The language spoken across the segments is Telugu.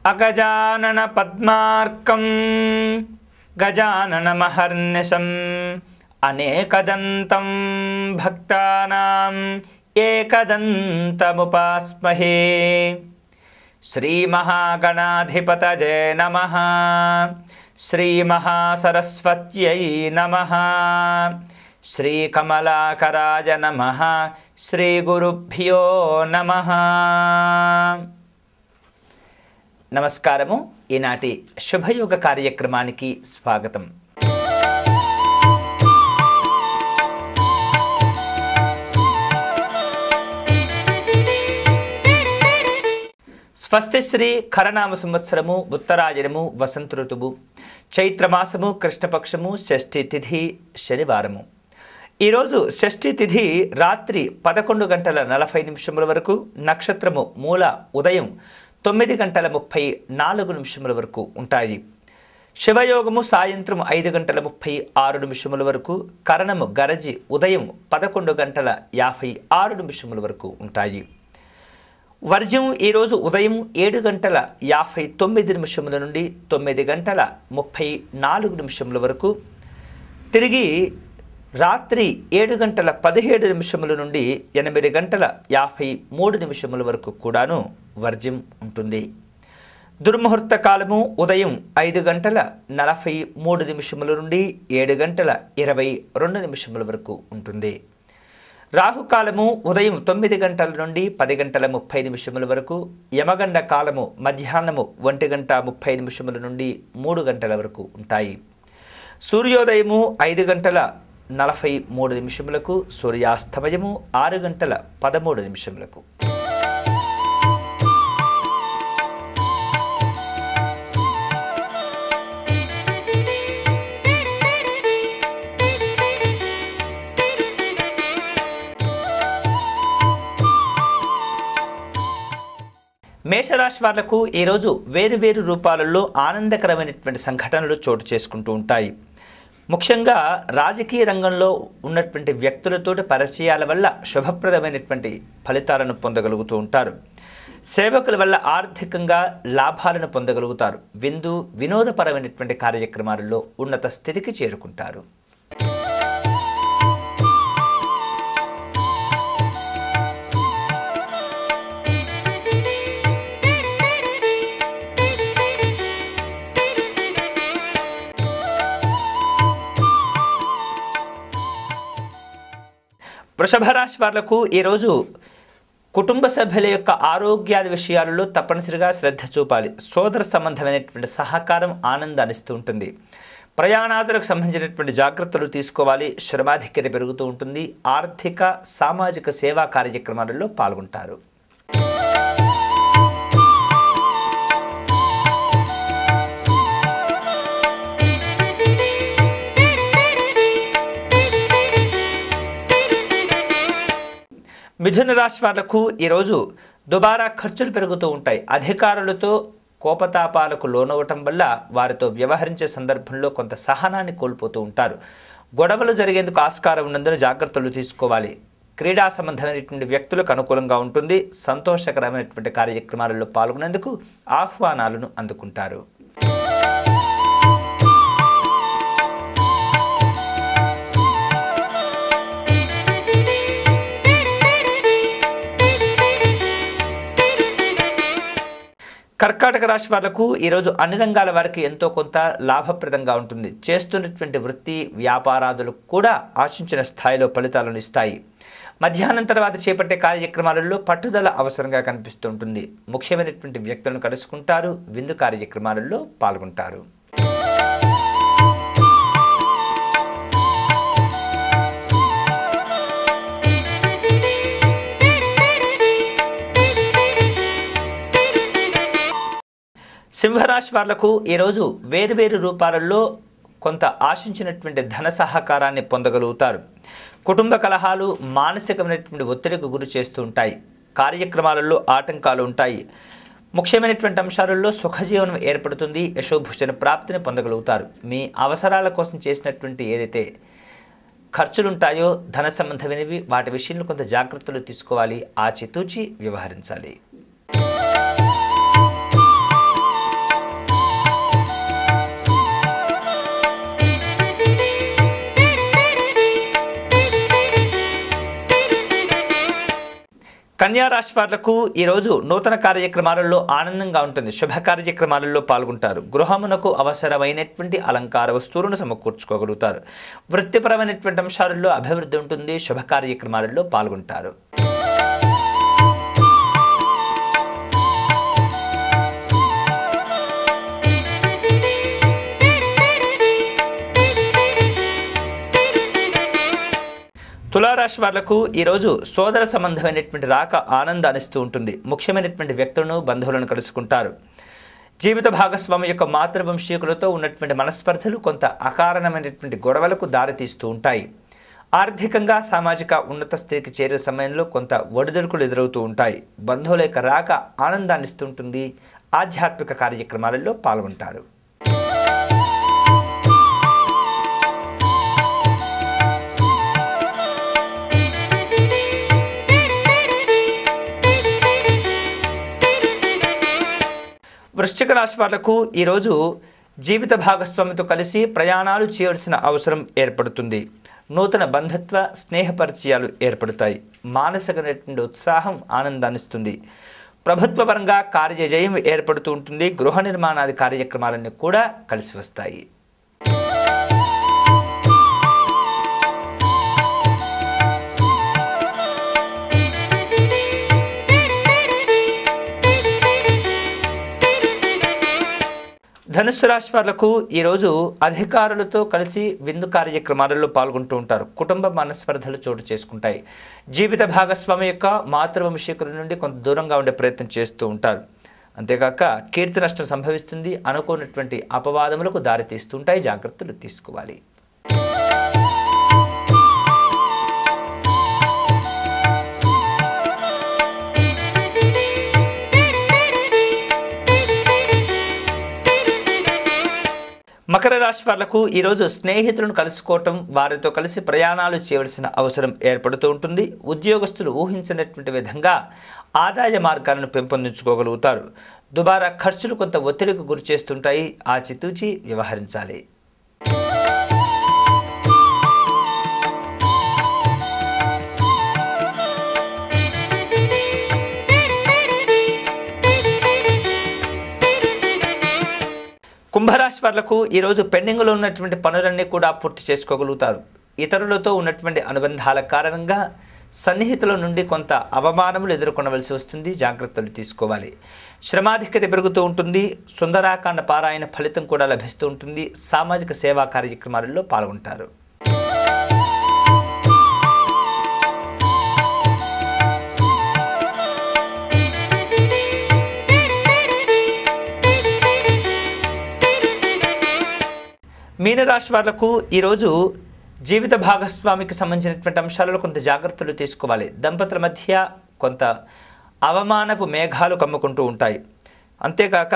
అగజానన పద్మార్కం గజాననమహర్నిశం అనేకదంతం భక్తానాం ఏకదంతముపాస్మహే. శ్రీమహాగణాధిపతయే నమః. శ్రీమహాసరస్వత్యై నమః. శ్రీకమలాకరాయ నమః. శ్రీగురుభ్యో నమః. నమస్కారము. ఈనాటి శుభయోగ కార్యక్రమానికి స్వాగతం. స్వస్తి శ్రీ ఖరనామ సంవత్సరము ఉత్తరాయణము వసంత ఋతువు చైత్రమాసము కృష్ణపక్షము షష్ఠి తిథి శనివారము. ఈరోజు షష్ఠి తిథి రాత్రి 11:40 వరకు, నక్షత్రము మూల ఉదయం 9:34 వరకు ఉంటాయి. శివయోగము సాయంత్రం 5:36 వరకు, కరణము గరజి ఉదయం 11:56 వరకు ఉంటాయి. వర్జ్యం ఈరోజు ఉదయం 7:59 నుండి 9:34 వరకు, తిరిగి రాత్రి 7:17 నుండి 8:53 వరకు కూడాను వర్జ్యం ఉంటుంది. దుర్ముహూర్త కాలము ఉదయం 5:43 నుండి 7:22 వరకు ఉంటుంది. రాహుకాలము ఉదయం 9 గంటల నుండి 10:30 వరకు, యమగండ కాలము మధ్యాహ్నము 1:30 నుండి 3 గంటల వరకు ఉంటాయి. సూర్యోదయము 5:43, సూర్యాస్తమయము 6:13. మేషరాశి వాళ్లకు ఈరోజు వేరు రూపాలలో ఆనందకరమైనటువంటి సంఘటనలు చోటు చేసుకుంటూ ఉంటాయి. ముఖ్యంగా రాజకీయ రంగంలో ఉన్నటువంటి వ్యక్తులతోటి పరిచయాల వల్ల శుభప్రదమైనటువంటి ఫలితాలను పొందగలుగుతూ ఉంటారు. సేవకుల వల్ల ఆర్థికంగా లాభాలను పొందగలుగుతారు. వినోదపరమైనటువంటి కార్యక్రమాలలో ఉన్నత స్థితికి చేరుకుంటారు. వృషభ రాశి వాళ్లకు ఈరోజు కుటుంబ సభ్యుల యొక్క ఆరోగ్యాల విషయాలలో తప్పనిసరిగా శ్రద్ధ చూపాలి. సోదర సంబంధమైనటువంటి సహకారం ఆనందాన్ని ఇస్తూ ఉంటుంది. ప్రయాణాదులకు సంబంధించినటువంటి జాగ్రత్తలు తీసుకోవాలి. శ్రమాధిక్యత పెరుగుతూ ఉంటుంది. ఆర్థిక సామాజిక సేవా కార్యక్రమాలలో పాల్గొంటారు. మిథున రాశి వాళ్లకు ఈరోజు దుబారా ఖర్చులు పెరుగుతూ ఉంటాయి. అధికారులతో కోపతాపాలకు లోనవటం వల్ల వారితో వ్యవహరించే సందర్భంలో కొంత సహనాన్ని కోల్పోతూ ఉంటారు. గొడవలు జరిగేందుకు ఆస్కారం ఉన్నందున జాగ్రత్తలు తీసుకోవాలి. క్రీడా సంబంధమైనటువంటి వ్యక్తులకు అనుకూలంగా ఉంటుంది. సంతోషకరమైనటువంటి కార్యక్రమాలలో పాల్గొనేందుకు ఆహ్వానాలను అందుకుంటారు. కర్కాటక రాశి వాళ్లకు ఈరోజు అన్ని రంగాల వారికి ఎంతో కొంత లాభప్రదంగా ఉంటుంది. చేస్తున్నటువంటి వృత్తి వ్యాపారాదులు కూడా ఆశించిన స్థాయిలో ఫలితాలను ఇస్తాయి. మధ్యాహ్నం తర్వాత చేపట్టే కార్యక్రమాలలో పట్టుదల అవసరంగా కనిపిస్తూ ఉంటుంది. ముఖ్యమైనటువంటి వ్యక్తులను కలుసుకుంటారు. విందు కార్యక్రమాలలో పాల్గొంటారు. సింహరాశి వాళ్లకు ఈరోజు వేరు రూపాలలో కొంత ఆశించినటువంటి ధన సహకారాన్ని పొందగలుగుతారు. కుటుంబ కలహాలు మానసికమైనటువంటి ఒత్తిడికి గురి చేస్తూ ఉంటాయి. కార్యక్రమాలలో ఆటంకాలు ఉంటాయి. ముఖ్యమైనటువంటి అంశాలలో సుఖజీవనం ఏర్పడుతుంది. యశోభూషణ ప్రాప్తిని పొందగలుగుతారు. మీ అవసరాల కోసం చేసినటువంటి ఏదైతే ఖర్చులు ఉంటాయో ధన సంబంధమైనవి వాటి విషయంలో కొంత జాగ్రత్తలు తీసుకోవాలి. ఆచితూచి వ్యవహరించాలి. కన్యా రాశి వాళ్లకు ఈరోజు నూతన కార్యక్రమాలలో ఆనందంగా ఉంటుంది. శుభ కార్యక్రమాలలో పాల్గొంటారు. గృహమునకు అవసరమైనటువంటి అలంకార వస్తువులను సమకూర్చుకోగలుగుతారు. వృత్తిపరమైనటువంటి అంశాలలో అభివృద్ధి ఉంటుంది. శుభ కార్యక్రమాలలో పాల్గొంటారు. తులారాశి వాళ్లకు ఈరోజు సోదర సంబంధమైనటువంటి రాక ఆనందాన్ని ఇస్తూ ఉంటుంది. ముఖ్యమైనటువంటి వ్యక్తులను బంధువులను కలుసుకుంటారు. జీవిత భాగస్వామి యొక్క మాతృవంశీకులతో ఉన్నటువంటి మనస్పర్ధలు కొంత అకారణమైనటువంటి గొడవలకు దారితీస్తూ ఉంటాయి. ఆర్థికంగా సామాజిక ఉన్నత స్థితికి చేరే సమయంలో కొంత ఒడిదుడుకులు ఎదురవుతూ ఉంటాయి. బంధువుల యొక్క రాక ఆనందాన్ని ఇస్తూ ఉంటుంది. ఆధ్యాత్మిక కార్యక్రమాలలో పాల్గొంటారు. వృశ్చిక రాశి వాళ్లకు ఈరోజు జీవిత భాగస్వామితో కలిసి ప్రయాణాలు చేయవలసిన అవసరం ఏర్పడుతుంది. నూతన బంధుత్వ స్నేహ పరిచయాలు ఏర్పడతాయి. మానసికమైనటువంటి ఉత్సాహం ఆనందాన్నిస్తుంది. ప్రభుత్వపరంగా కార్యజయం ఏర్పడుతూ ఉంటుంది. గృహ నిర్మాణాది కార్యక్రమాలన్నీ కూడా కలిసి వస్తాయి. ధనుస్సు రాశి వాళ్లకు ఈరోజు అధికారులతో కలిసి విందు కార్యక్రమాలలో పాల్గొంటూ ఉంటారు. కుటుంబ మనస్పర్ధలు చోటు చేసుకుంటాయి. జీవిత భాగస్వామి యొక్క మాతృవంశీకుల నుండి కొంత దూరంగా ఉండే ప్రయత్నం చేస్తూ ఉంటారు. అంతేకాక కీర్తి నష్టం సంభవిస్తుంది. అనుకోనటువంటి అపవాదములకు దారితీస్తుంటాయి. జాగ్రత్తలు తీసుకోవాలి. మకర రాశి వాళ్లకు ఈరోజు స్నేహితులను కలుసుకోవటం, వారితో కలిసి ప్రయాణాలు చేయవలసిన అవసరం ఏర్పడుతూ ఉంటుంది. ఉద్యోగస్తులు ఊహించినటువంటి విధంగా ఆదాయ మార్గాలను పెంపొందించుకోగలుగుతారు. దుబారా ఖర్చులు కొంత ఒత్తిడికి గురి చేస్తుంటాయి. ఆచితూచి వ్యవహరించాలి. కుంభరాశి వాళ్లకు ఈరోజు పెండింగ్లో ఉన్నటువంటి పనులన్నీ కూడా పూర్తి చేసుకోగలుగుతారు. ఇతరులతో ఉన్నటువంటి అనుబంధాల కారణంగా సన్నిహితుల నుండి కొంత అవమానములు ఎదుర్కొనవలసి వస్తుంది. జాగ్రత్తలు తీసుకోవాలి. శ్రమాధిక్యత పెరుగుతూ ఉంటుంది. సుందరాకాండ పారాయణ ఫలితం కూడా లభిస్తూ ఉంటుంది. సామాజిక సేవా కార్యక్రమాలలో పాల్గొంటారు. మీనరాశి వాళ్లకు ఈరోజు జీవిత భాగస్వామికి సంబంధించినటువంటి అంశాలలో కొంత జాగ్రత్తలు తీసుకోవాలి. దంపతుల మధ్య కొంత అవమానపు మేఘాలు కమ్ముకుంటూ ఉంటాయి. అంతేకాక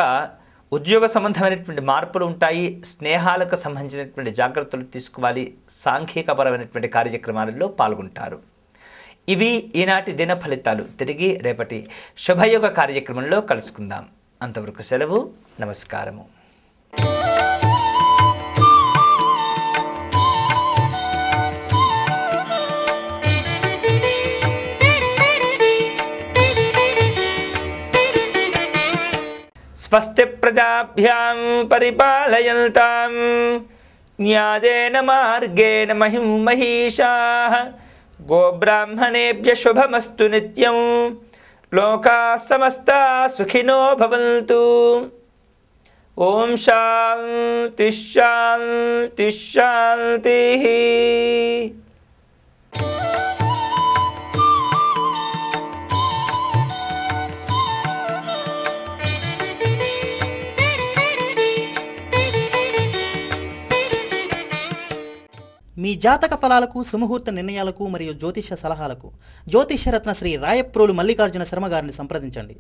ఉద్యోగ సంబంధమైనటువంటి మార్పులు ఉంటాయి. స్నేహాలకు సంబంధించినటువంటి జాగ్రత్తలు తీసుకోవాలి. సాంఘికపరమైనటువంటి కార్యక్రమాలలో పాల్గొంటారు. ఇవి ఈనాటి దిన ఫలితాలు. తిరిగి రేపటి శుభయోగ కార్యక్రమంలో కలుసుకుందాం. అంతవరకు సెలవు. నమస్కారము. స్వస్తి ప్రజాభ్యాం పరిపాలయంతాం న్యాయేన మార్గేణ మహిం మహిషాః గోబ్రాహ్మణేభ్య శుభమస్తు నిత్యం లోకాః సమస్తాః సుఖినో భవంతు. ఓం శాంతి శాంతి శాంతిః. మీ జాతక ఫలాలకు, సుముహూర్త నిర్ణయాలకు మరియు జ్యోతిష సలహాలకు జ్యోతిషరత్న శ్రీ రాయప్రోలు మల్లికార్జున శర్మ గారిని సంప్రదించండి.